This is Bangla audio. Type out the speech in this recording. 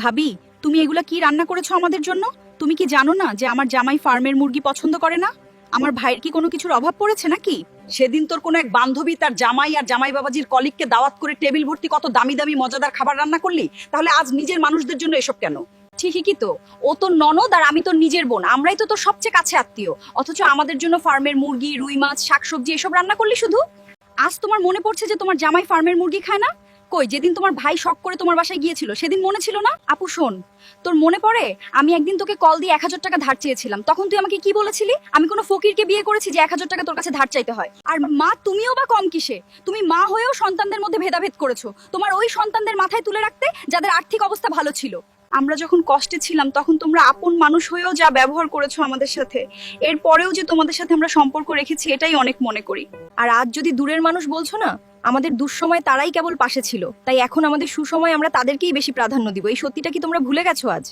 ভাবি, তুমি এগুলা কি রান্না করেছো আমাদের জন্য? তুমি কি জানো না যে আমার জামাই ফার্মের মুরগি পছন্দ করে না? আমার ভাইয়ের কি কোনো কিছুর অভাব পড়েছে নাকি? সেদিন তোর কোনো এক বান্ধবী তার জামাই আর জামাই বাবাজির কলিগকে দাওয়াত করে টেবিল ভর্তি কত দামি দামি মজাদার খাবার রান্না করলি, তাহলে আজ নিজের মানুষদের জন্য এসব কেন? ঠিকই তো, ও তোর ননদ আর আমি তোর নিজের বোন, আমরাই তো তোর সবচেয়ে কাছে আত্মীয়, অথচ আমাদের জন্য ফার্মের মুরগি, রুই মাছ, শাকসবজি এসব রান্না করলি শুধু। আজ তোমার মনে পড়ছে যে তোমার জামাই ফার্মের মুরগি খায় না? কই, যেদিন তোমার ভাই শখ করে তোমার বাসায় গিয়েছিল সেদিন মনে ছিল না? আপু শোন, তোর মনে পড়ে আমি একদিন তোকে কল দিয়ে 1,000 টাকা ধার চেয়েছিলাম, তখন তুই আমাকে কি বলেছিলি? আমি কোনো ফকিরকে বিয়ে করেছি যে 1,000 টাকা তোর কাছে ধার চাইতে হয়? আর মা তুমিও বা কম কিসে? তুমি মা হয়েও সন্তানদের মধ্যে ভেদাভেদ করেছো, তোমার ওই সন্তানদের মাথায় তুলে রাখতে যাদের আর্থিক অবস্থা ভালো ছিল। আমরা যখন কষ্টে ছিলাম তখন তোমরা আপন মানুষ হয়েও যা ব্যবহার করেছো আমাদের সাথে, এরপরেও যে তোমাদের সাথে আমরা সম্পর্ক রেখেছি এটাই অনেক মনে করি। আর আজ যদি দূরের মানুষ বলছো না, আমাদের দুঃসময় তারাই কেবল পাশে ছিল, তাই এখন আমাদের সুসময় আমরা তাদেরকেই বেশি প্রাধান্য দিব। এই সত্যিটা কি তোমরা ভুলে গেছো আজ?